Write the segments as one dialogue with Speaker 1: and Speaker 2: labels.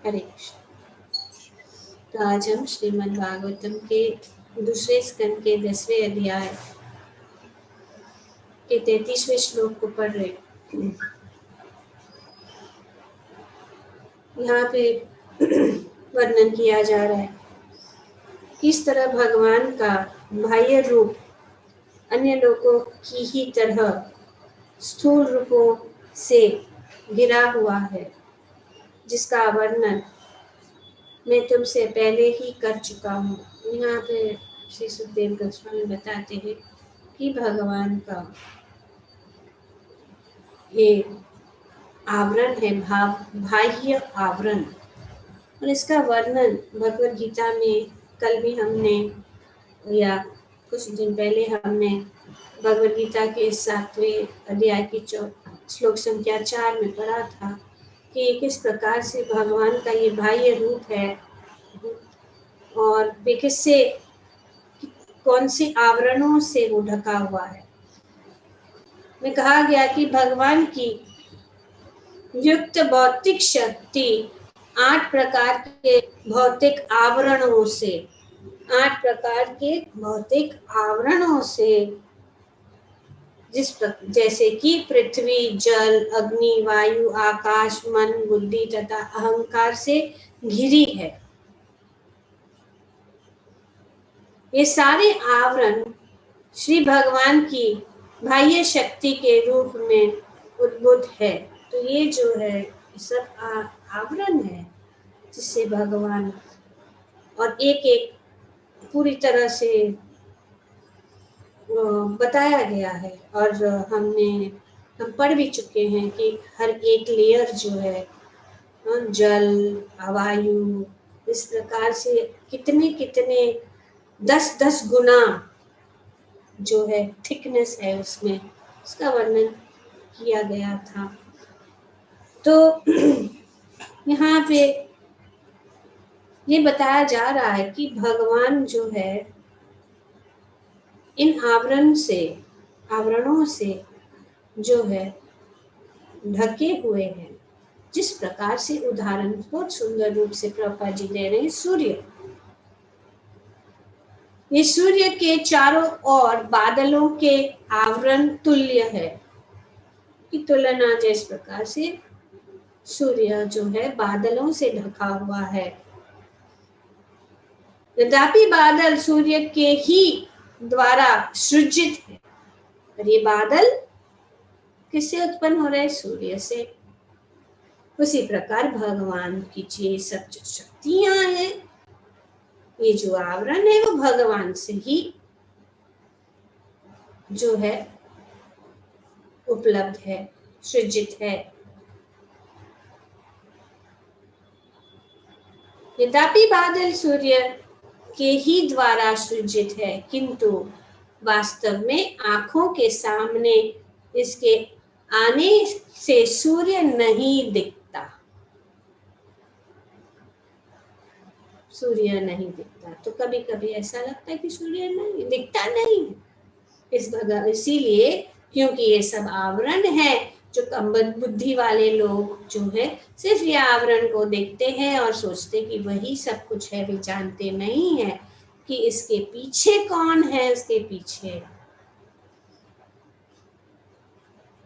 Speaker 1: हरे कृष्ण। तो आज हम श्रीमद् भागवतम के दूसरे स्कंद के 10वें अध्याय के 33वें श्लोक को पढ़ रहे हैं। यहाँ पे वर्णन किया जा रहा है किस तरह भगवान का बाह्य रूप अन्य लोगों की ही तरह स्थूल रूपों से घिरा हुआ है, जिसका वर्णन मैं तुमसे पहले ही कर चुका हूँ। यहाँ पे श्री सुखदेव गोस्वामी बताते हैं कि भगवान का ये आवरण है, बाह्य आवरण, और इसका वर्णन भगवद गीता में कल भी हमने या कुछ दिन पहले हमने भगवद गीता के 7वें अध्याय की श्लोक संख्या 4 में पढ़ा था कि किस प्रकार से भगवान का ये बाह्य रूप है और वे किससे, कौन से आवरणों से वो ढका हुआ है। में कहा गया कि भगवान की युक्त भौतिक शक्ति 8 प्रकार के भौतिक आवरणों से 8 प्रकार के भौतिक आवरणों से जैसे कि पृथ्वी, जल, अग्नि, वायु, आकाश, मन, बुद्धि तथा अहंकार से घिरी है। ये सारे आवरण श्री भगवान की बाह्य शक्ति के रूप में उद्भूत है। तो ये जो है सब आवरण है जिससे भगवान और एक एक पूरी तरह से बताया गया है। और हम पढ़ भी चुके हैं कि हर एक लेयर जो है जल, वायु, इस प्रकार से कितने कितने 10-10 गुना जो है थिकनेस है उसमें, उसका वर्णन किया गया था। तो यहाँ पे ये बताया जा रहा है कि भगवान जो है इन आवरणों से जो है ढके हुए हैं। जिस प्रकार से उदाहरण बहुत सुंदर रूप से प्रभुपाद जी दे रहे हैं, सूर्य, ये सूर्य के चारों ओर बादलों के आवरण तुल्य है कि तुलना जिस प्रकार से सूर्य जो है बादलों से ढका हुआ है। यद्यपि बादल सूर्य के ही द्वारा सृजित है, और ये बादल किससे उत्पन्न हो रहे हैं? सूर्य से। उसी प्रकार भगवान की ये सब जो शक्तियां हैं, ये जो आवरण है, वो भगवान से ही जो है उपलब्ध है, सृजित है। यद्यपि बादल सूर्य के ही द्वारा सृजित है, किंतु वास्तव में आंखों के सामने इसके आने से सूर्य नहीं दिखता। सूर्य नहीं दिखता। तो कभी कभी ऐसा लगता है कि सूर्य नहीं दिखता, नहीं है। इसीलिए क्योंकि ये सब आवरण है, जो कम बुद्धि वाले लोग जो है सिर्फ ये आवरण को देखते हैं और सोचते कि वही सब कुछ है। वे जानते नहीं है कि इसके पीछे कौन है। उसके पीछे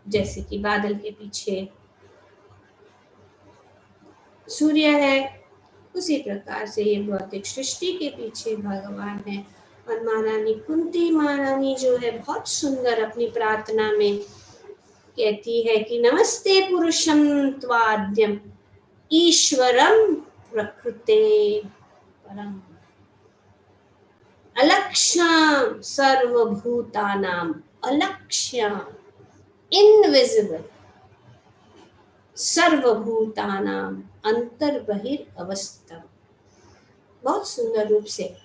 Speaker 1: जैसे कि बादल के पीछे सूर्य है, उसी प्रकार से ये भौतिक सृष्टि के पीछे भगवान है। और महारानी कुंती महारानी जो है बहुत सुंदर अपनी प्रार्थना में कहती है कि नमस्ते पुरुषं त्वाद्यम ईश्वरं प्रकृते परम अलक्ष्यं सर्वभूतानां, अलक्ष्यं इनविजिबल, सर्वभूतानां अंतर्बहिर अवस्था। बहुत सुंदर रूप से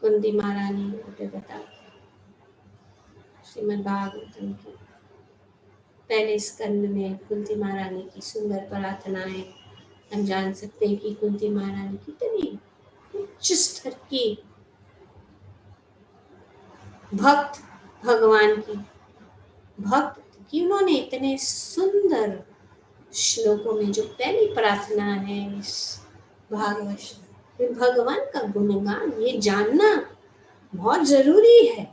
Speaker 1: कुंती महारानी बता श्रीमद् भागवतम की पहले स्कंद में कुंती महारानी की सुंदर प्रार्थनाएं हम जान सकते हैं कि कुंती महारानी कितनी उच्च स्तर की भक्त, भगवान की भक्त कि उन्होंने इतने सुंदर श्लोकों में जो पहली प्रार्थना है इस भागवत में, भगवान का गुणगान ये जानना बहुत जरूरी है।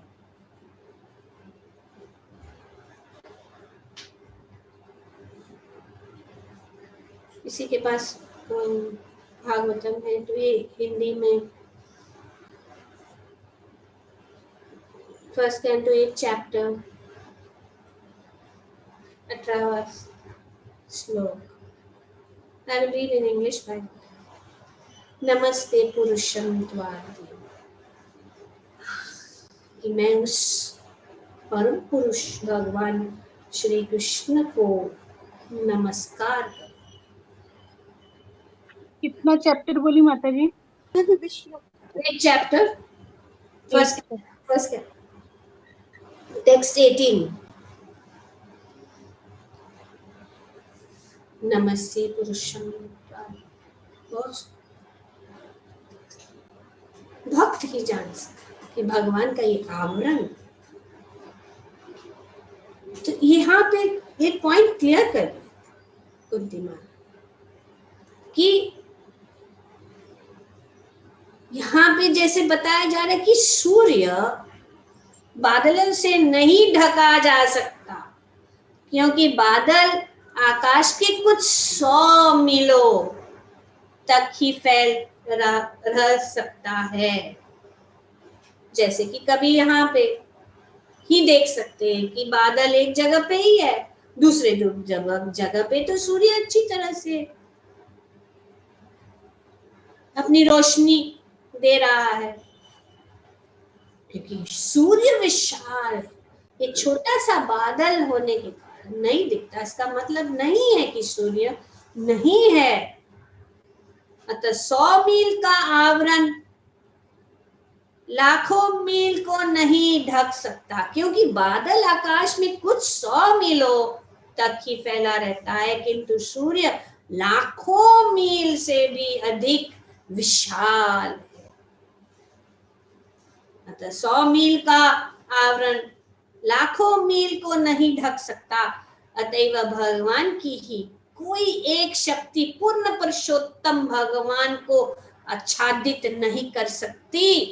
Speaker 1: किसी के पास भागवतम है तो ये हिंदी में फर्स्ट कैंटो 8 चैप्टर 18वां श्लोक। I will read in English Bible. नमस्ते पुरुषम त्वादि, कि मैं उस परम पुरुष भगवान श्री कृष्ण को नमस्कार करूं।
Speaker 2: कितना चैप्टर बोली माता जी?
Speaker 1: 8 चैप्टर फर्स्ट टेक्स्ट 18। नमस्ते पुरुषम त्वादि। भक्त ही जान सकता कि भगवान का ये आवरण। तो यहाँ पे एक पॉइंट क्लियर कर कुंती माँ कि यहाँ पे जैसे बताया जा रहा है कि सूर्य बादलों से नहीं ढका जा सकता, क्योंकि बादल आकाश के कुछ 100 मीलों तक ही फैल रह सकता है। जैसे कि कभी यहाँ पे ही देख सकते हैं कि बादल एक जगह पे ही है, दूसरे जगह पे तो सूर्य अच्छी तरह से अपनी रोशनी दे रहा है, क्योंकि सूर्य विशाल, ये छोटा सा बादल होने के कारण नहीं दिखता। इसका मतलब नहीं है कि सूर्य नहीं है। अतः 100 मील का आवरण लाखों मील को नहीं ढक सकता, क्योंकि बादल आकाश में कुछ 100 मीलों तक ही फैला रहता है, किंतु सूर्य लाखों मील से भी अधिक विशाल है। अतः 100 मील का आवरण लाखों मील को नहीं ढक सकता। अतएव भगवान की ही कोई एक शक्ति पूर्ण पुरुषोत्तम भगवान को आच्छादित नहीं कर सकती,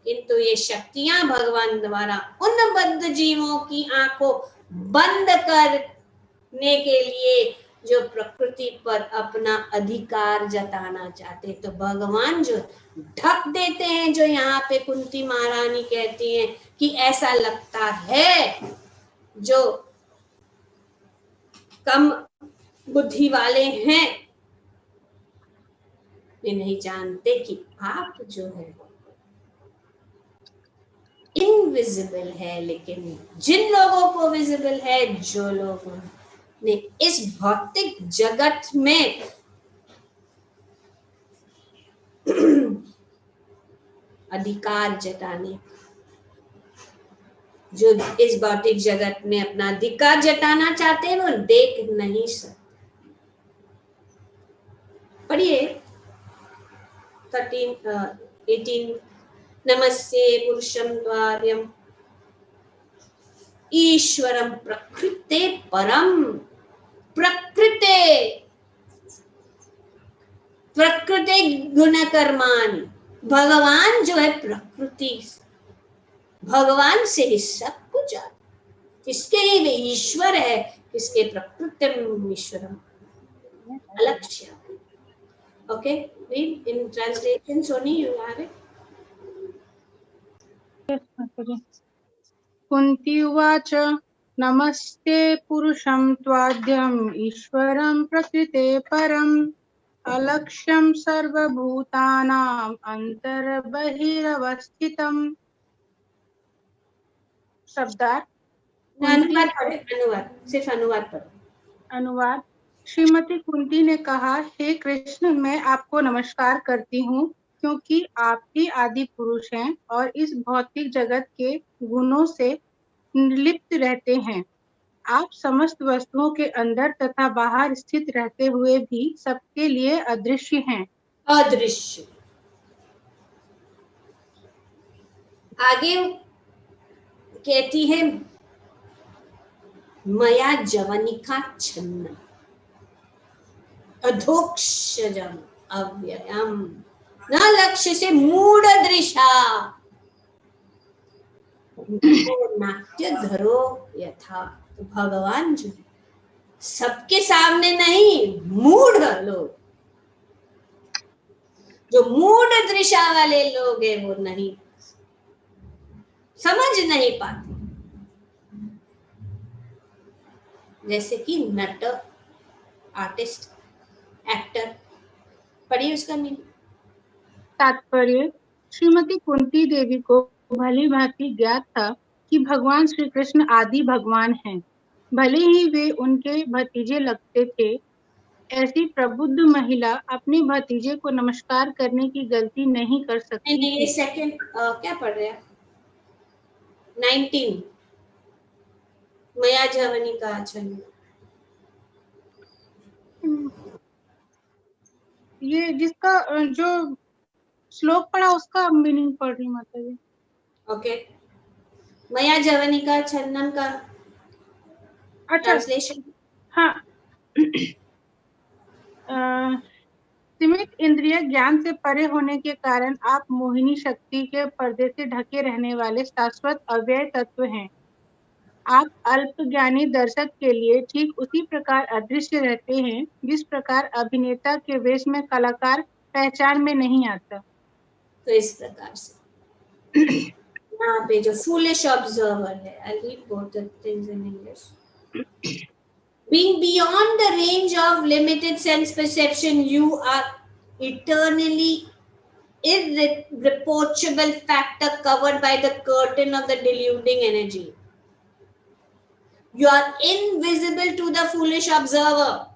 Speaker 1: किंतु ये शक्तियां भगवान द्वारा उन बद्ध जीवों की आंखों बंद करने के लिए जो प्रकृति पर अपना अधिकार जताना चाहते, तो भगवान जो ढक देते हैं, जो यहाँ पे कुंती महारानी कहती हैं कि ऐसा लगता है जो कम बुद्धि वाले हैं वे नहीं जानते कि आप जो है इनविजिबल है, लेकिन जिन लोगों को विजिबल है, जो लोगों ने इस भौतिक जगत में अधिकार जताने, जो इस भौतिक जगत में अपना अधिकार जताना चाहते हैं, वो देख नहीं सकते। पढ़िए 18। नमस्ते पुरुषम द्वार्यम ईश्वरम प्रकृते परम। प्रकृते गुणकर्माणि, भगवान जो है प्रकृति, भगवान से ही सब कुछ आता, किसके लिए वे ईश्वर है, किसके प्रकृतिम ईश्वरम अलक्ष्य। Okay, read in translation. Sony, you have it.
Speaker 2: Kunti उवाच नमस्ते पुरुषं त्वाद्यम् ईश्वरं प्रकृते परम् अलक्ष्यं सर्वभूतानां अंतर्बहिरवस्थितम्। शब्दार्थ।
Speaker 1: अनुवाद सिर्फ अनुवाद पढ़ो।
Speaker 2: अनुवाद। श्रीमती कुंती ने कहा, हे कृष्ण, मैं आपको नमस्कार करती हूँ, क्योंकि आप ही आदि पुरुष हैं और इस भौतिक जगत के गुणों से निर्लिप्त रहते हैं। आप समस्त वस्तुओं के अंदर तथा बाहर स्थित रहते हुए भी सबके लिए अदृश्य हैं।
Speaker 1: अदृश्य। आगे कहती है मया जवनिका छन्न, अधोक्षजम अव्ययम न लक्ष्य से मूढ़ दृशा नाट्य धरो यथा। तो भगवान जो है सबके सामने नहीं, मूढ़ लोग, जो मूढ़ दृशा वाले लोग हैं वो नहीं समझ नहीं पाते। जैसे कि नट, आर्टिस्ट, एक्टर, पढ़िए उसका मीनिंग।
Speaker 2: तात्पर्य, श्रीमती कुंती देवी को भली भांति ज्ञात था कि भगवान श्री कृष्ण आदि भगवान हैं। भले ही वे उनके भतीजे लगते थे, ऐसी प्रबुद्ध महिला अपने भतीजे को नमस्कार करने की गलती नहीं कर सकती
Speaker 1: नहीं, ये
Speaker 2: थी।
Speaker 1: सेकंड क्या पढ़ रहे हैं? 19 मया जवनी का आचरण।
Speaker 2: ये जिसका जो श्लोक पढ़ा उसका मीनिंग पढ़ रही माता जी।
Speaker 1: ओके, मया जवनी का छन्नन का
Speaker 2: अच्छा,
Speaker 1: ट्रांसलेशन।
Speaker 2: हाँ। सीमित इंद्रिय ज्ञान से परे होने के कारण आप मोहिनी शक्ति के पर्दे से ढके रहने वाले शाश्वत अव्यय तत्व हैं। आप अल्पज्ञानी दर्शक के लिए ठीक उसी प्रकार अदृश्य रहते हैं जिस प्रकार अभिनेता के वेश में कलाकार पहचान में नहीं आता।
Speaker 1: तो इस प्रकार से यहाँ पे जो foolish observer है, I'll read both the things in English. Being beyond the range of limited sense perception, you are eternally irreproachable factor covered by the curtain of the deluding energy. You are invisible to the foolish observer,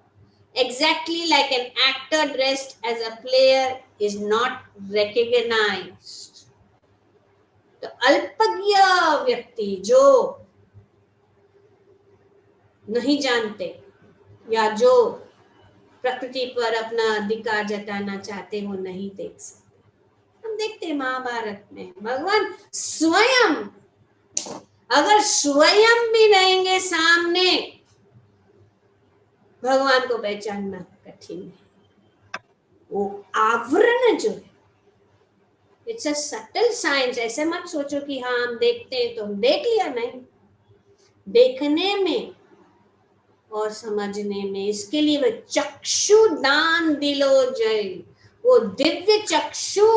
Speaker 1: exactly like an actor dressed as a player is not recognized. तो अल्पज्ञ व्यक्ति जो नहीं जानते या जो प्रकृति पर अपना अधिकार जताना चाहते वो नहीं देख सकते। हम देखते हैं महाभारत में भगवान स्वयं, अगर स्वयं भी रहेंगे सामने, भगवान को पहचानना कठिन है। वो आवरण जो है, इट्स अ सटल साइंस। ऐसे मत सोचो कि हाँ हम देखते हैं तो हम देख लिया, नहीं। देखने में और समझने में, इसके लिए वह चक्षु दान दिलो जय, वो दिव्य चक्षु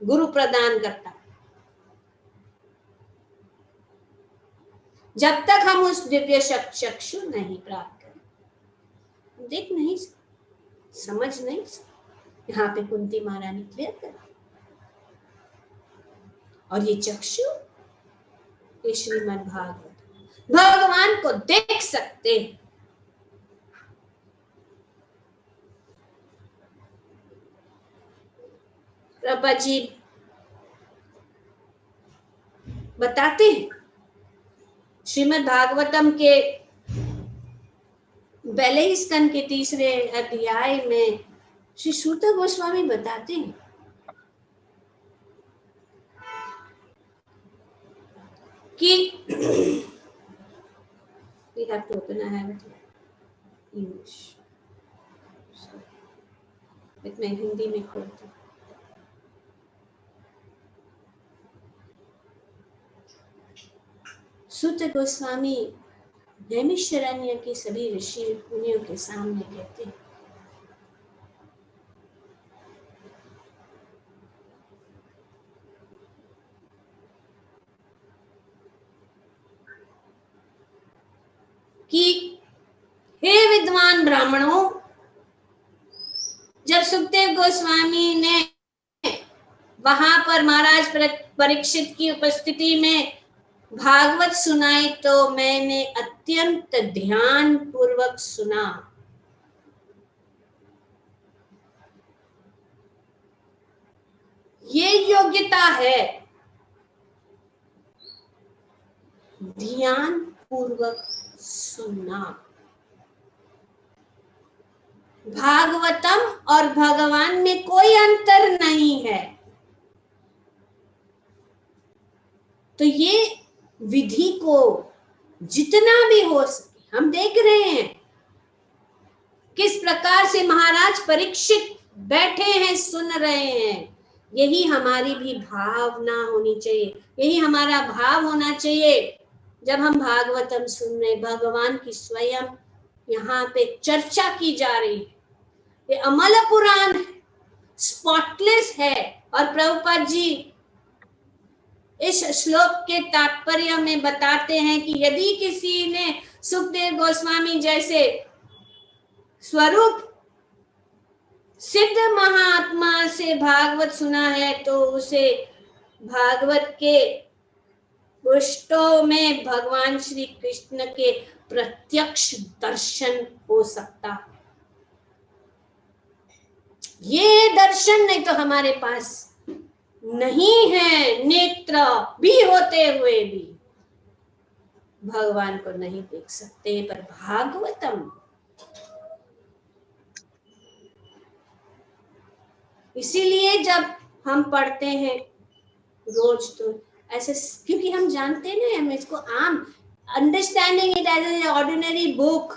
Speaker 1: गुरु प्रदान करता है। जब तक हम उस दिव्य चक्षु नहीं प्राप्त करें, देख नहीं सकते, समझ नहीं सकते। यहाँ पे कुंती महारानी क्लियर कर, और ये चक्षु ये श्रीमद् भागवत भगवान को देख सकते हैं। प्रभा जी बताते हैं श्रीमद् भागवतम के पहले ही स्कंद के 3 अध्याय में श्री सूत गोस्वामी बताते हैं कि we have to open, I have English, मैं हिंदी में खोलती हूँ। सूत गोस्वामी नैमिषारण्य के सभी ऋषि मुनियों के सामने कहते हैं कि हे विद्वान ब्राह्मणों, जब सुखदेव गोस्वामी ने वहां पर महाराज परीक्षित की उपस्थिति में भागवत सुनाई तो मैंने अत्यंत ध्यान पूर्वक सुना। ये योग्यता है, ध्यान पूर्वक सुनना। भागवतम और भगवान में कोई अंतर नहीं है। तो ये विधि को जितना भी हो सके, हम देख रहे हैं किस प्रकार से महाराज परीक्षित बैठे हैं, सुन रहे हैं। यही हमारी भी भावना होनी चाहिए, यही हमारा भाव होना चाहिए। जब हम भागवतम सुन रहे, भगवान की स्वयं यहाँ पे चर्चा की जा रही है, ये अमल पुराण है, स्पॉटलेस है। और प्रभुपाद जी इस श्लोक के तात्पर्य में बताते हैं कि यदि किसी ने सुखदेव गोस्वामी जैसे स्वरूप सिद्ध महात्मा से भागवत सुना है तो उसे भागवत के पृष्ठों में भगवान श्री कृष्ण के प्रत्यक्ष दर्शन हो सकता है। ये दर्शन नहीं तो हमारे पास नहीं है, नेत्र भी होते हुए भी भगवान को नहीं देख सकते। पर भागवतम, इसीलिए जब हम पढ़ते हैं रोज तो ऐसे, क्योंकि हम जानते हैं हम इसको आम understanding it as an ordinary book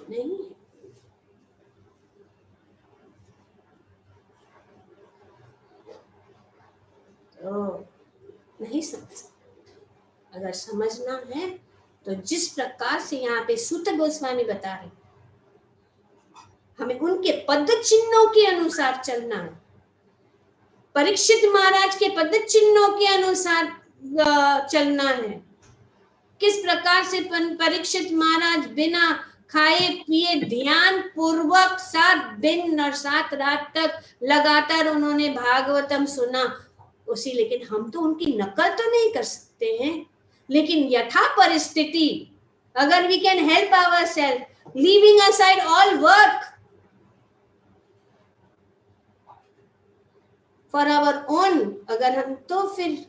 Speaker 1: नहीं है। तो नहीं समझ सकते। अगर समझना है तो जिस प्रकार से यहाँ पे सूत गोस्वामी बता रहे, हमें उनके पद चिन्हों के अनुसार चलना है। परीक्षित महाराज के पद चिन्हों के अनुसार चलना है। किस प्रकार से परीक्षित महाराज बिना खाए पिए ध्यान पूर्वक 7 दिन और 7 रात तक लगातार उन्होंने भागवतम सुना उसी। लेकिन हम तो उनकी नकल तो नहीं कर सकते हैं, लेकिन यथा परिस्थिति अगर we can help ourself leaving aside all work for our own, अगर हम तो फिर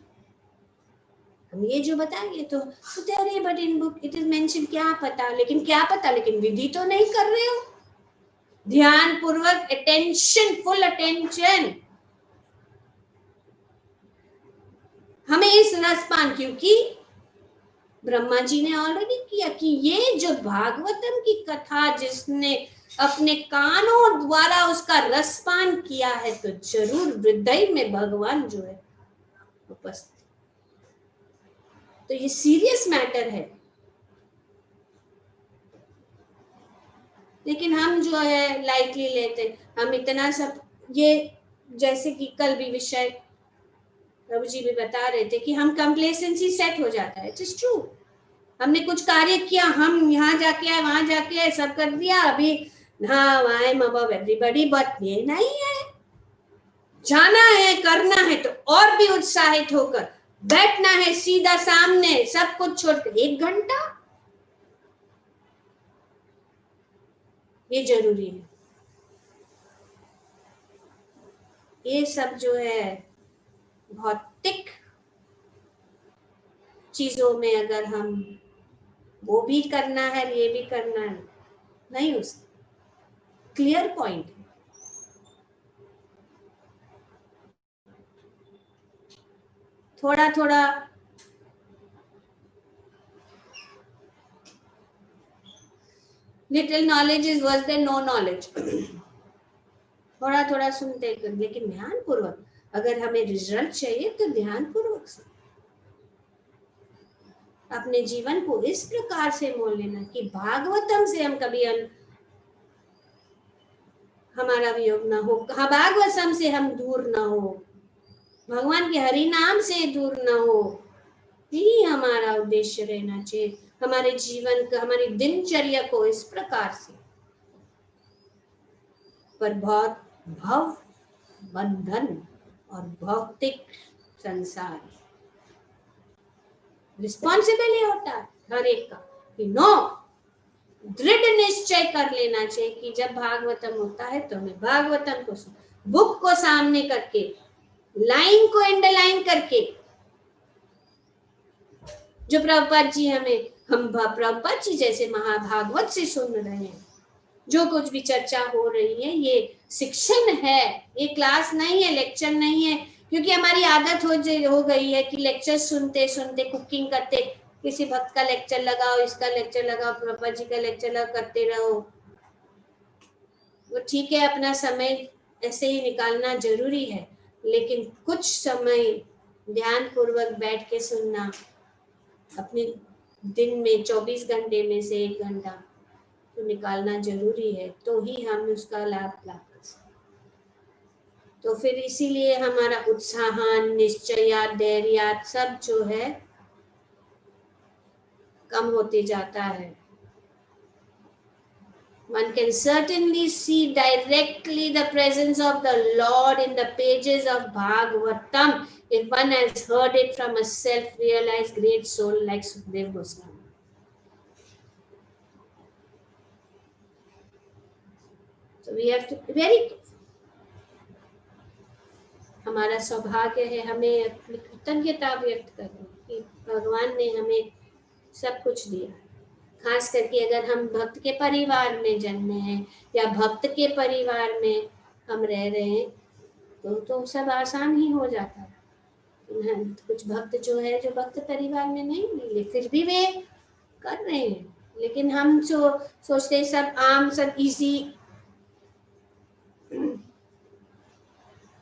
Speaker 1: हम ये जो बताएंगे तो अरे but in book it is mention, क्या पता, लेकिन क्या पता, लेकिन विधि तो नहीं कर रहे हो ध्यान पूर्वक, अटेंशन, फुल अटेंशन। हमें इस रसपान, क्योंकि ब्रह्मा जी ने ऑलरेडी किया कि ये जो भागवतम की कथा जिसने अपने कानों द्वारा उसका रसपान किया है तो जरूर हृदय में भगवान जो है उपस्थित। तो ये सीरियस मैटर है। लेकिन हम जो है लाइटली लेते, हम इतना सब, ये जैसे कि कल भी विषय प्रभु जी भी बता रहे थे कि हम कंप्लेसेंसी सेट हो जाता है। इट इज ट्रू, हमने कुछ कार्य किया, हम यहाँ जाके आए, वहां जाके आए, सब कर दिया, अभी हाँ I am above everybody, but ये नहीं है। जाना है, करना है तो और भी उत्साहित होकर बैठना है सीधा सामने, सब कुछ छोड़कर 1 घंटा, ये जरूरी है। ये सब जो है भौतिक चीजों में अगर हम वो भी करना है, ये भी करना है, नहीं हो सकता। क्लियर पॉइंट है। थोड़ा थोड़ा little knowledge is worse than no knowledge. थोड़ा थोड़ा सुनते, लेकिन ध्यान पूर्वक। अगर हमें रिजल्ट चाहिए तो ध्यान पूर्वक सुन, अपने जीवन को इस प्रकार से मोल लेना कि भागवतम से हम कभी हमारा वियोग ना हो, भागवतम से हम दूर ना हो, भगवान के हरि नाम से दूर ना हो। यही हमारा उद्देश्य रहना चाहिए। हमारे जीवन का, हमारी दिनचर्या को इस प्रकार से, पर बहुत भव बंधन और भौतिक संसार रिस्पॉन्सिबल ही होता है हर एक का कि नो, दृढ़ निश्चय कर लेना चाहिए कि जब भागवतम होता है तो हमें भागवतम को बुक को सामने करके, लाइन को अंडरलाइन करके, जो प्रभुपाद जी हम प्रभुपाद जी जैसे महाभागवत से सुन रहे हैं, जो कुछ भी चर्चा हो रही है ये शिक्षण है, ये क्लास नहीं है, लेक्चर नहीं है। क्योंकि हमारी आदत हो गई है कि लेक्चर सुनते सुनते कुकिंग करते किसी भक्त का लेक्चर लगाओ, इसका लेक्चर लगाओ, प्रभुपाद जी का लेक्चर लगाओ, करते रहो। वो ठीक है, अपना समय ऐसे ही निकालना जरूरी है, लेकिन कुछ समय ध्यान पूर्वक बैठ के सुनना, अपने दिन में 24 घंटे में से 1 घंटा तो निकालना जरूरी है, तो ही हम उसका लाभ कर सकते। तो फिर इसीलिए हमारा उत्साहन, निश्चयात, धैर्यात सब जो है कम होते जाता है। One can certainly see directly the presence of the Lord in the pages of Bhagavatam if one has heard it from a self-realized great soul like Sukadeva Goswami. So we have to be very careful. हमारा सौभाग्य है हमें अपनी कृतज्ञता व्यक्त करनी कि भगवान ने हमें सब कुछ दिया। खास करके अगर हम भक्त के परिवार में जन्मे हैं या भक्त के परिवार में हम रह रहे हैं तो सब आसान ही हो जाता है। कुछ भक्त जो है जो भक्त परिवार में नहीं मिले, फिर भी वे कर रहे हैं, लेकिन हम सोचते हैं सब आम, सब इजी।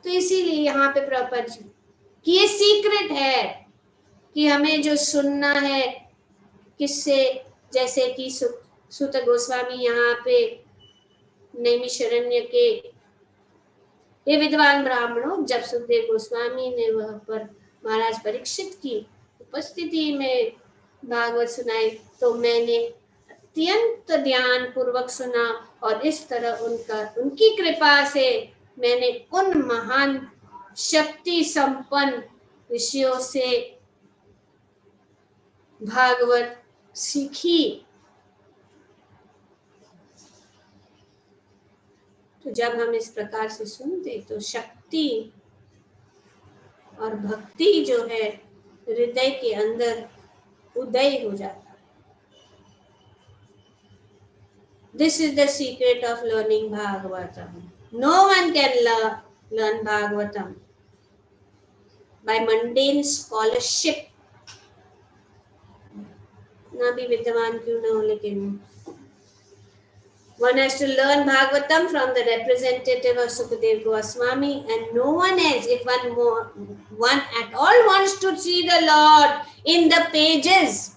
Speaker 1: तो इसीलिए यहाँ पे प्रॉपर कि ये सीक्रेट है कि हमें जो सुनना है किससे, जैसे कि सुत गोस्वामी यहाँ पे नैमिषारण्य के ये विद्वान ब्राह्मणों, जब सुखदेव गोस्वामी ने वह पर महाराज परीक्षित की उपस्थिति में भागवत सुनाई तो मैंने अत्यंत ध्यान पूर्वक सुना और इस तरह उनकी कृपा से मैंने उन महान शक्ति संपन्न ऋषियों से भागवत सीखी। तो जब हम इस प्रकार से सुनते तो शक्ति और भक्ति जो है हृदय के अंदर उदय हो जाता है। This is the secret of learning Bhagavatam. No one can learn Bhagavatam by mundane scholarship. ना भी विद्वान क्यों ना हो, लेकिन one has to learn Bhagavatam from the representative of Sukadeva Goswami and no one else. If one at all wants to see the Lord in the pages,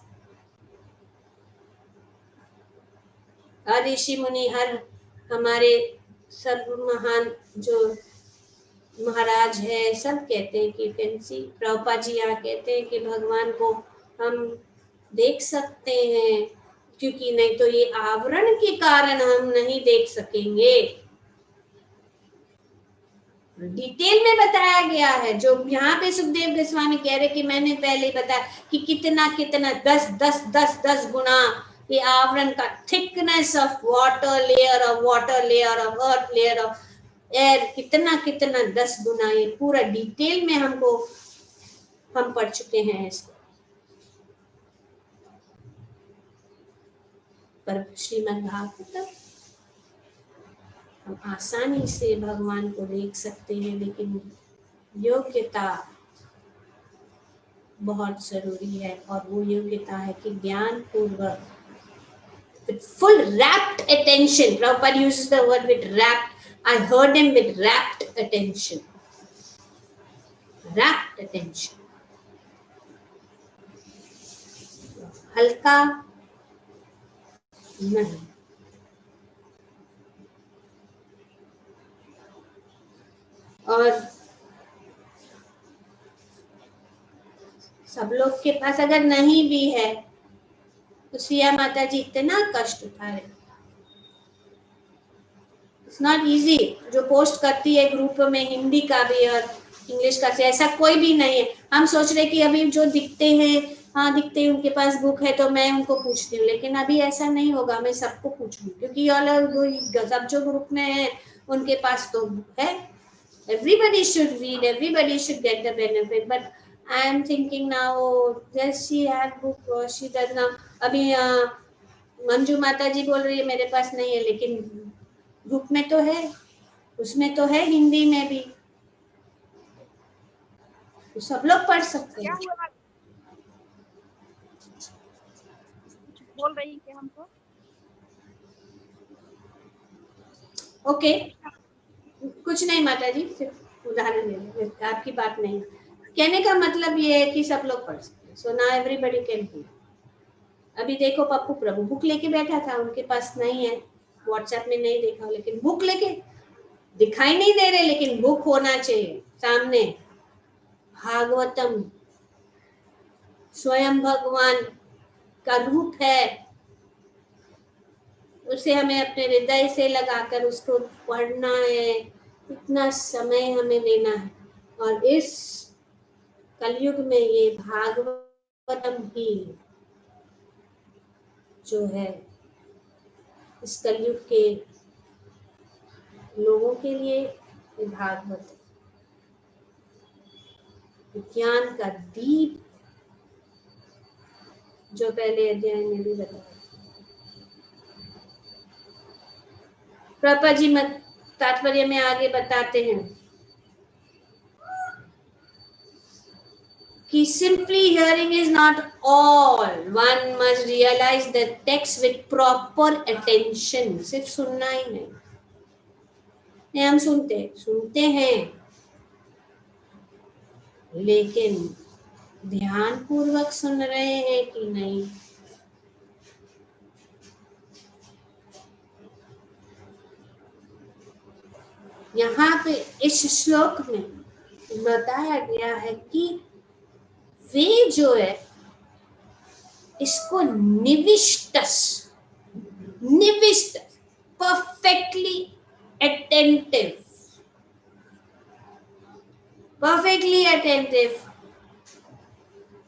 Speaker 1: हर ऋषि मुनि, हर हमारे सब महान जो महाराज है सब कहते हैं कि कैंसी प्रभुपाद जी यहाँ कहते हैं कि भगवान को हम देख सकते हैं, क्योंकि नहीं तो ये आवरण के कारण हम नहीं देख सकेंगे। डिटेल में बताया गया है, जो यहाँ पे सुखदेव गोस्वामी कह रहे कि मैंने पहले बताया कि कितना कितना 10 गुना ये आवरण का thickness of water layer of earth layer of air, कितना 10 गुना, ये पूरा डिटेल में हमको हम पढ़ चुके हैं इसको। पर श्रीमद् भागवतम हम आसानी से भगवान को देख सकते हैं, लेकिन योग्यता बहुत जरूरी है और वो योग्यता है कि ज्ञान पूर्वक with full rapt attention. Prabhupada uses the word with rapt. I heard him with rapt attention. Rapt attention. हल्का नहीं। और सब लोग के पास अगर नहीं भी है तो सिया माता जी इतना कष्ट उठा रहे। It's not easy. जो पोस्ट करती है ग्रुप में हिंदी का भी और इंग्लिश का, ऐसा कोई भी नहीं है। हम सोच रहे कि अभी जो दिखते हैं, हाँ दिखते हैं, उनके पास बुक है तो मैं उनको पूछती हूँ, लेकिन अभी ऐसा नहीं होगा, मैं सबको पूछूंगी, क्योंकि सब जो ग्रुप में है उनके पास तो बुक है। Everybody should read, everybody should get the benefit, but I am thinking now, does she have book or she does not? अभी मंजू माता जी बोल रही है मेरे पास नहीं है, लेकिन ग्रुप में तो है, उसमें तो है हिंदी में भी, तो सब लोग पढ़ सकते हैं।
Speaker 3: बोल रही कि हमको
Speaker 1: ओके कुछ नहीं माता जी, सिर्फ उदाहरण दे रहे हैं, आपकी बात नहीं। कहने का मतलब ये है कि सब लोग पढ़ सकते, सो ना एवरीबॉडी कैन रीड। अभी देखो पप्पू प्रभु बुक लेके बैठा था, उनके पास नहीं है, व्हाट्सएप में नहीं देखा, लेकिन बुक लेके दिखाई नहीं दे रहे, लेकिन बुक होना चाहिए सामने। भागवतम स्वयं भगवान का रूप है, उसे हमें अपने हृदय से लगाकर उसको पढ़ना है, इतना समय हमें देना है। और इस कलयुग में ये भागवतम ही जो है इस कलयुग के लोगों के लिए, ये भागवत ज्ञान का दीप, जो पहले अध्याय में भी बताया। प्रभुपाद जी मत तात्पर्य में आगे बताते हैं कि simply hearing is not all, one must realize the text with proper attention। सिर्फ सुनना ही नहीं, हम सुनते हैं, लेकिन ध्यान पूर्वक सुन रहे हैं कि नहीं। यहाँ पे इस श्लोक में बताया गया है कि वे जो है इसको निविष्ट perfectly attentive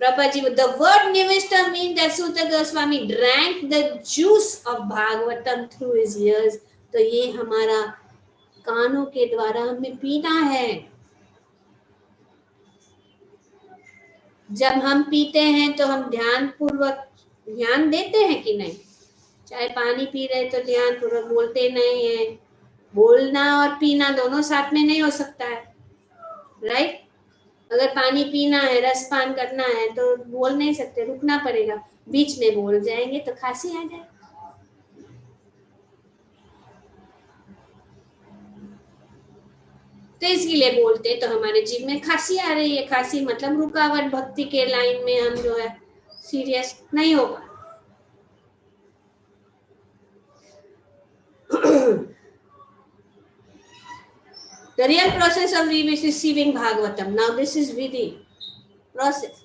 Speaker 1: Prabhupada ji, the word nivishta means that Suta Goswami drank the juice of Bhagavatam through his ears। तो ये हमारा कानों के द्वारा हमें पीना है। जब हम पीते हैं तो हम ध्यान पूर्वक ध्यान देते हैं कि नहीं। चाहे पानी पी रहे तो ध्यान पूर्वक बोलते नहीं है। बोलना और पीना दोनों साथ में नहीं हो सकता है, राइट। अगर पानी पीना है, रसपान करना है तो बोल नहीं सकते, रुकना पड़ेगा। बीच में बोल जाएंगे तो खांसी आ जाए। तो इसलिए बोलते तो हमारे जीव में खांसी आ रही है। खांसी मतलब रुकावट, भक्ति के लाइन में हम जो है सीरियस नहीं हो पा। The real process of receiving Bhagavatam. Now this is Vidhi process.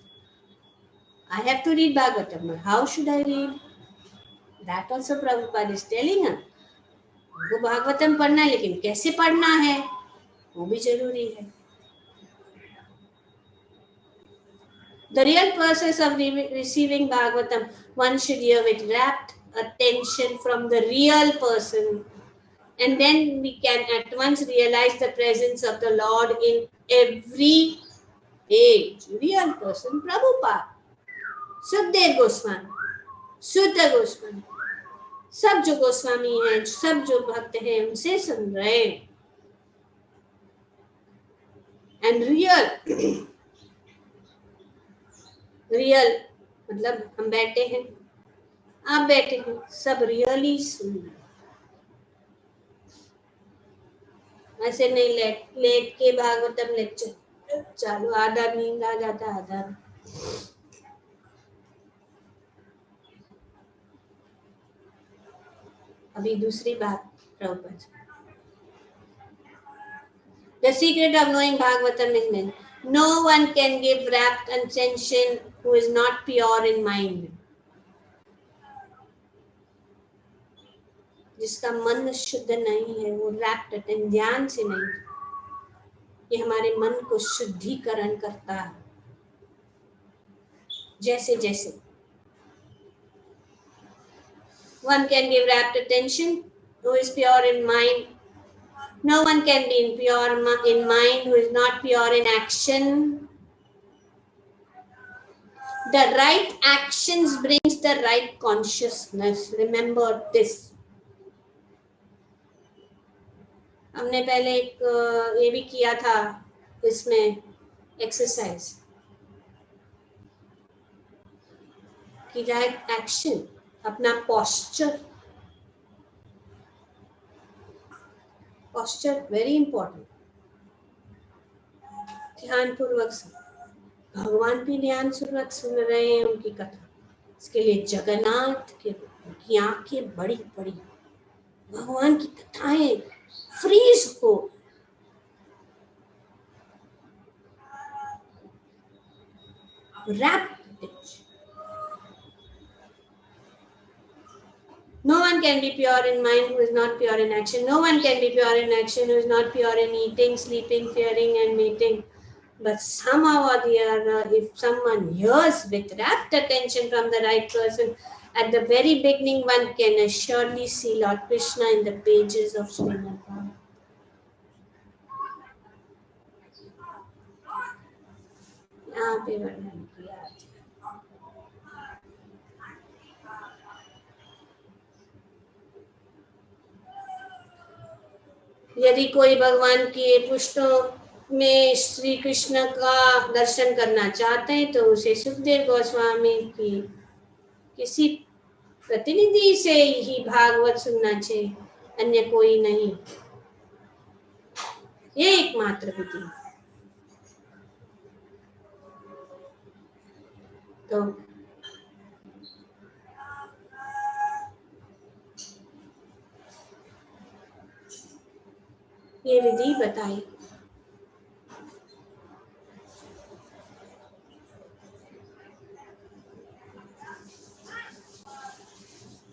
Speaker 1: I have to read Bhagavatam. How should I read? That also Prabhupada is telling us. वो भागवतम पढ़ना है, लेकिन कैसे पढ़ना है वो भी जरूरी है। The real process of receiving Bhagavatam, one should hear with rapt attention from the real person, and then we can at once realize the presence of the Lord in every age. Real person, Prabhupada, Sukdev Goswami, Sutta Goswami, सब जो गोस्वामी हैं, सब जो भक्त हैं, उनसे सुन रहे हैं। एंड रियल मतलब हम बैठे हैं, आप बैठे हैं, सब रियली सुन रहे हैं। ऐसे नहीं लेट के भागवतम लेक्चर चालू, आधा नींद आ जाता, आधा। अभी दूसरी बात Prabhupada, the secret of knowing Bhagavatam is this: no one can give rapt attention who is not pure in mind। जिसका मन शुद्ध नहीं है वो रैप्ट अटेंशन, ध्यान से नहीं, ये हमारे मन को शुद्धिकरण करता है। जैसे जैसे one can give rapt attention who is pure in mind, no one can be pure in mind who is not pure in action। The right actions brings the right consciousness, remember this। हमने पहले एक ये भी किया था इसमें exercise कि right action अपना पोस्चर वेरी इंपॉर्टेंट। ध्यान पूर्वक भगवान भी ध्यान पूर्वक सुन रहे हैं उनकी कथा। इसके लिए जगन्नाथ की आंखें बड़ी बड़ी, भगवान की कथाएं फ्रीज हो। No one can be pure in mind who is not pure in action. No one can be pure in action who is not pure in eating, sleeping, fearing, and mating. But somehow or the other, if someone hears with rapt attention from the right person, at the very beginning, one can surely see Lord Krishna in the pages of Srimad Bhagavatam. यहाँ पे वर्णन किया है। यदि कोई भगवान के पुष्टों में श्री कृष्ण का दर्शन करना चाहते हैं तो उसे सुखदेव गोस्वामी की किसी प्रतिनिधि से ही भागवत सुनना चाहिए, अन्य कोई नहीं। ये एकमात्र विधि। तो ये विधि बताई।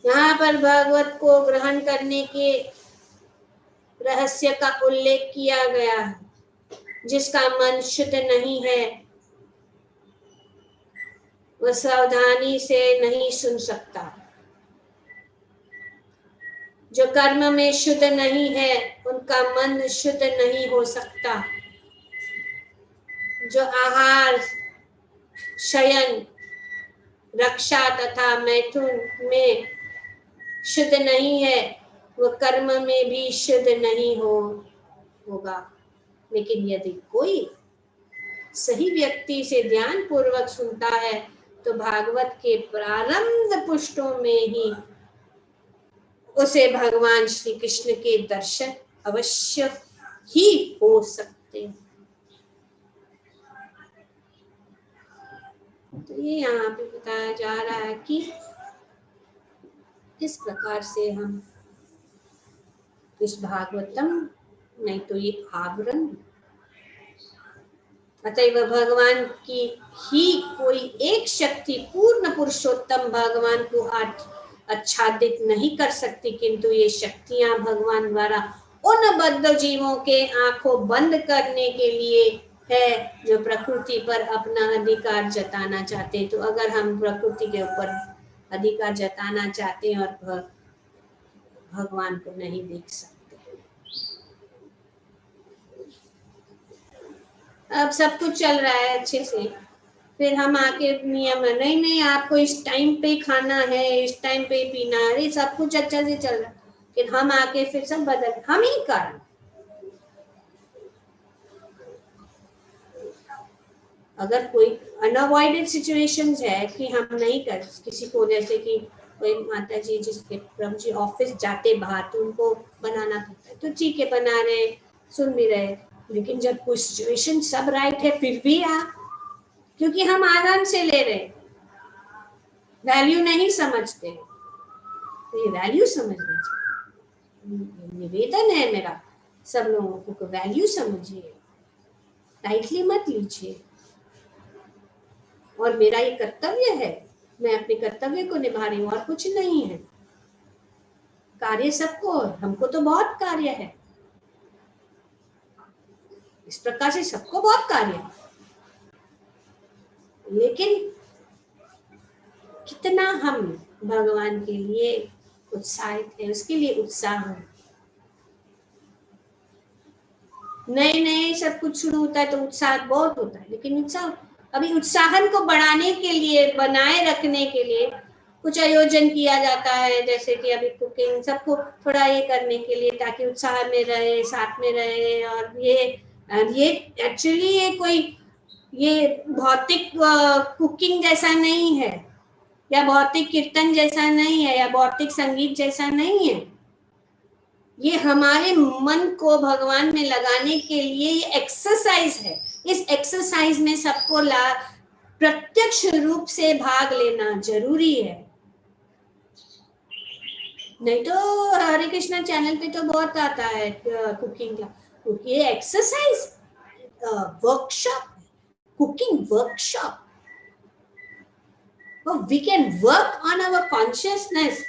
Speaker 1: यहाँ पर भागवत को ग्रहण करने के रहस्य का उल्लेख किया गया है। जिसका मन शुद्ध नहीं है वह सावधानी से नहीं सुन सकता। जो कर्म में शुद्ध नहीं है उनका मन शुद्ध नहीं हो सकता। जो आहार, शयन, रक्षा तथा मैथुन में शुद्ध नहीं है वह कर्म में भी शुद्ध नहीं होगा। लेकिन यदि कोई सही व्यक्ति से ध्यान पूर्वक सुनता है तो भागवत के प्रारंभ पुष्टों में ही उसे भगवान श्री कृष्ण के दर्शन अवश्य ही हो सकते हैं। तो ये यहाँ पे बताया जा रहा है कि किस प्रकार से हम इस भागवतम, नहीं तो ये आवरण, अतएव भगवान की ही कोई एक शक्ति पूर्ण पुरुषोत्तम भगवान को आच्छादित नहीं कर सकती, किंतु ये शक्तियां भगवान द्वारा उन बद्ध जीवों के आंखों बंद करने के लिए है जो प्रकृति पर अपना अधिकार जताना चाहते हैं। तो अगर हम प्रकृति के ऊपर अधिकार जताना चाहते हैं और भगवान को नहीं देख सकते। अब सब कुछ चल रहा है अच्छे से, फिर हम आके नियम है नहीं आपको इस टाइम पे खाना है, इस टाइम पे पीना है, सब कुछ अच्छा से चल रहा है, फिर हम आके फिर सब बदल, हम ही कारण। अगर कोई अनअवॉइडेड सिचुएशंस है कि हम नहीं कर, किसी को जैसे कि कोई माता जी जिसके प्रभु जी ऑफिस जाते बाहर तो उनको बनाना पड़ता है, तो ठीक है बना रहे, सुन भी रहे। लेकिन जब कोई सिचुएशन सब राइट है फिर भी क्योंकि हम आराम से ले रहे, वैल्यू नहीं समझते, तो ये वैल्यू समझना चाहिए। निवेदन है मेरा सब लोगों को, वैल्यू समझिए, लाइटली मत लीजिए। और मेरा ये कर्तव्य है, मैं अपने कर्तव्य को निभा रही हूँ और कुछ नहीं है। कार्य सबको, हमको तो बहुत कार्य है, इस प्रकार से सबको बहुत कार्य है, लेकिन कितना हम भगवान के लिए उत्साहित है, उसके लिए उत्साह है। नए सब कुछ शुरू होता है तो उत्साह बहुत होता है, लेकिन उत्साह अभी उत्साहन को बढ़ाने के लिए, बनाए रखने के लिए कुछ आयोजन किया जाता है, जैसे कि अभी कुकिंग, सबको थोड़ा ये करने के लिए ताकि उत्साह में रहे, साथ में रहे। और ये एक्चुअली ये कोई ये भौतिक कुकिंग जैसा नहीं है या भौतिक कीर्तन जैसा नहीं है, या भौतिक संगीत जैसा नहीं है। ये हमारे मन को भगवान में लगाने के लिए ये एक्सरसाइज है। इस एक्सरसाइज में सबको प्रत्यक्ष रूप से भाग लेना जरूरी है। नहीं तो हरे कृष्णा चैनल पे तो बहुत आता है कुकिंग का। ये exercise workshop, cooking workshop, we can work on our consciousness.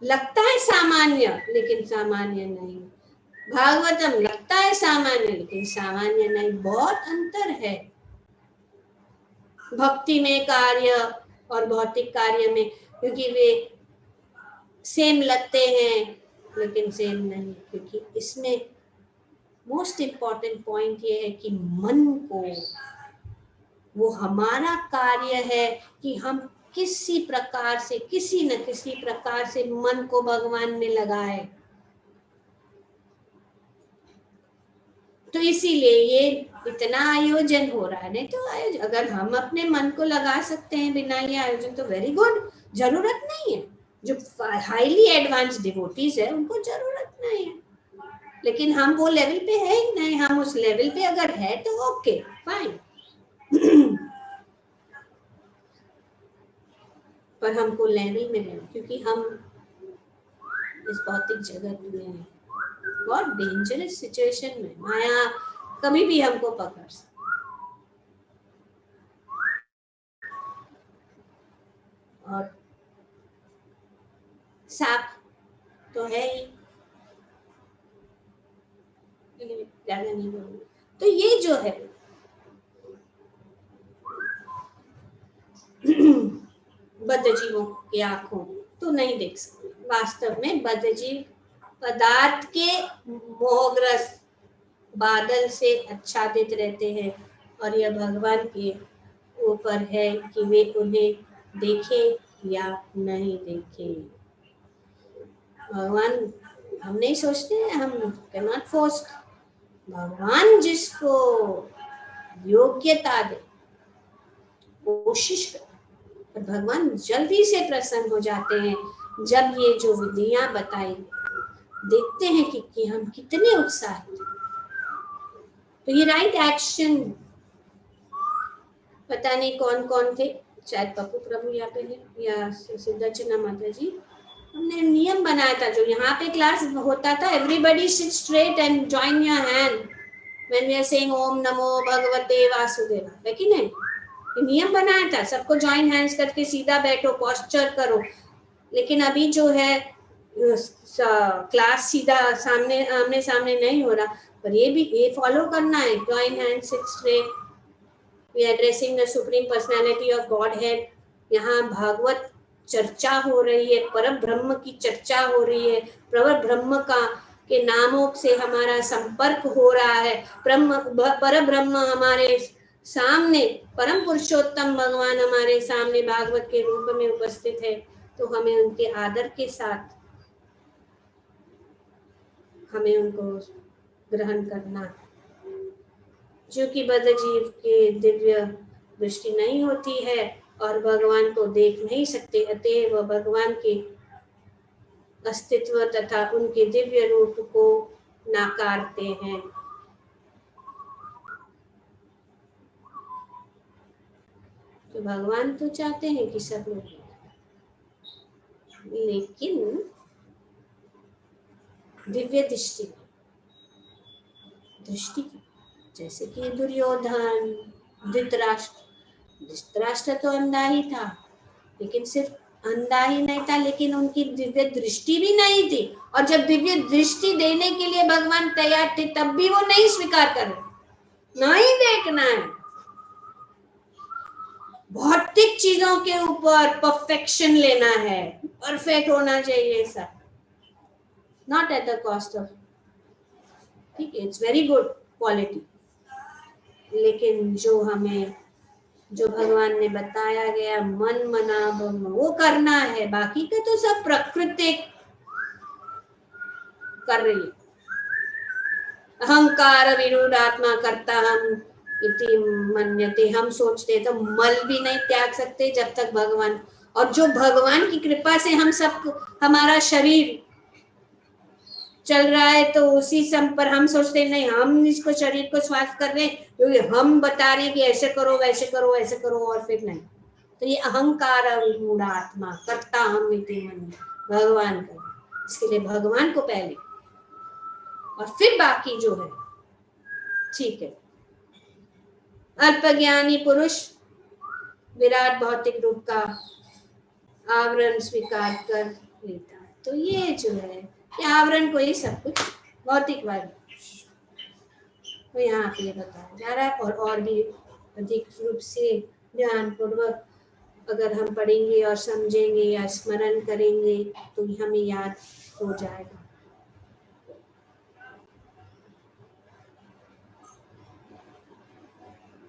Speaker 1: लगता है सामान्य, लेकिन सामान्य नहीं। भागवतम लगता है सामान्य, लेकिन सामान्य नहीं। बहुत अंतर है भक्ति में कार्य और भौतिक कार्य में, क्योंकि वे सेम लगते हैं लेकिन सेम नहीं। क्योंकि इसमें मोस्ट इम्पॉर्टेंट पॉइंट ये है कि मन को, वो हमारा कार्य है कि हम किसी प्रकार से, किसी न किसी प्रकार से मन को भगवान में लगाए। तो इसीलिए ये इतना आयोजन हो रहा है। नहीं तो अगर हम अपने मन को लगा सकते हैं बिना ये आयोजन तो वेरी गुड, जरूरत नहीं है। जो हाईली एडवांस डिवोटीज है उनको जरूरत नहीं है, लेकिन हम वो लेवल पे है ही नहीं। हम उस लेवल पे अगर है तो ओके फाइन पर हमको लेवल में है, क्योंकि हम इस भौतिक जगत में बहुत डेंजरस सिचुएशन में, माया कभी भी हमको पकड़ सकती। और सांप तो है ही, ज्यादा नहीं बोलूंगी। तो ये जो है बद्ध जीवों की आंखों तो नहीं देख सकते। वास्तव में बद्ध जीव पदार्थ के मोहग्रस्त बादल से आच्छादित रहते हैं, और यह भगवान के ऊपर है कि वे उन्हें देखे या नहीं देखे। भगवान हम नहीं सोचते हैं, हम कैन नॉट फोर्स। भगवान जिसको योग्यता दे, कोशिश कर, और भगवान जल्दी से प्रसन्न हो जाते हैं जब ये जो विधियां बताई देखते हैं कि हम कितने उत्साहित। तो ये राइट एक्शन, पता नहीं कौन कौन थे, शायद पप्पू प्रभु यहाँ पे है या सिद्धर्चना माता जी। हमने नियम बनाया था, जो यहाँ पे क्लास होता था, everybody sit straight and join your hand when we are saying ओम नमो भगवते वासुदेवा, है कि नहीं? नियम बनाया था, सबको जॉइन हैंड्स करके सीधा बैठो, पोस्चर करो। लेकिन अभी जो है क्लास सीधा सामने आमने सामने नहीं हो रहा, पर ये भी ये फॉलो करना है, join hand, sit straight, we are addressing the supreme personality of Godhead. यहाँ भागवत चर्चा हो रही है, परम ब्रह्म की चर्चा हो रही है, प्रवर ब्रह्म का के नामों से हमारा संपर्क हो रहा है। पर ब्रह्म हमारे सामने, परम पुरुषोत्तम भगवान हमारे सामने भागवत के रूप में उपस्थित है, तो हमें उनके आदर के साथ हमें उनको ग्रहण करना। जो कि बद्ध जीव के दिव्य दृष्टि नहीं होती है और भगवान को देख नहीं सकते, अतएव वह भगवान के अस्तित्व तथा उनके दिव्य रूप को नाकारते हैं। तो भगवान तो चाहते हैं कि सब लोग, लेकिन दिव्य दृष्टि जैसे कि दुर्योधन, धृतराष्ट्र तो अंधा ही था, लेकिन सिर्फ अंधा ही नहीं था, लेकिन उनकी दिव्य दृष्टि भी नहीं थी। और जब दिव्य दृष्टि देने के लिए भगवान तैयार थे, तब भी वो नहीं स्वीकार कर रहे। नहीं देखना है, भौतिक चीजों के ऊपर परफेक्शन लेना है, परफेक्ट होना चाहिए सब, not at the cost of, ठीक है, इट्स वेरी गुड क्वालिटी, लेकिन जो भगवान ने बताया गया मन मना वो करना है। बाकी का तो सब प्रकृति कर रही है। अहंकार विरूढ़ आत्मा करता हम, इति मन्यते, हम सोचते तो मल भी नहीं त्याग सकते जब तक भगवान, और जो भगवान की कृपा से हम सब, हमारा शरीर चल रहा है तो उसी सम पर हम सोचते नहीं हम इसको शरीर को स्वास्थ्य कर रहे हैं क्योंकि हम बता रहे हैं कि ऐसे करो वैसे करो ऐसे करो, और फिर नहीं। तो ये अहंकार विमूढ़ आत्मा करता हम इति मन, भगवान का, इसके लिए भगवान को पहले और फिर बाकी जो है ठीक है। अल्पज्ञानी पुरुष विराट भौतिक रूप का आवरण स्वीकार कर लेता है। तो ये जो है ये आवरण को ही सब कुछ भौतिकवाद तो यहाँ पे बताया जा रहा है। और भी अधिक रूप से ध्यान पूर्वक अगर हम पढ़ेंगे और समझेंगे या स्मरण करेंगे तो हमें याद हो जाएगा।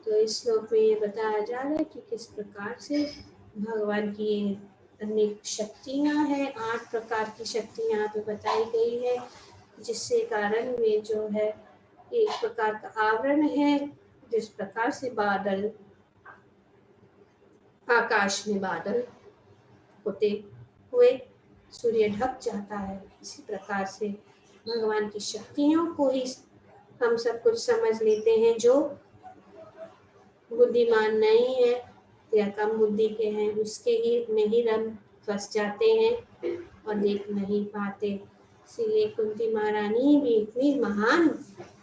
Speaker 1: तो इस श्लोक में ये बताया जा रहा है कि किस प्रकार से भगवान की अनेक शक्तियां हैं, 8 प्रकार की शक्तियां यहाँ पे बताई गई है, जिससे कारण वे जो है एक प्रकार का आवरण है। जिस प्रकार से बादल, आकाश में बादल होते हुए सूर्य ढक जाता है, इसी प्रकार से भगवान की शक्तियों को ही हम सब कुछ समझ लेते हैं। जो बुद्धिमान नहीं है या कम बुद्धि के हैं उसके ही में ही रम फंस जाते हैं और देख नहीं पाते। इसलिए कुंती महारानी भी इतनी महान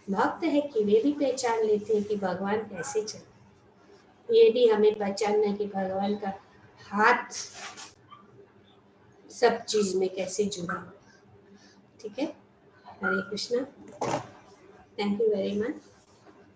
Speaker 1: भक्त है कि वे भी पहचान लेते हैं कि भगवान कैसे चले। ये भी हमें पहचानना है कि भगवान का हाथ सब चीज में कैसे जुड़ा। ठीक है, हरे Krishna, thank you very much.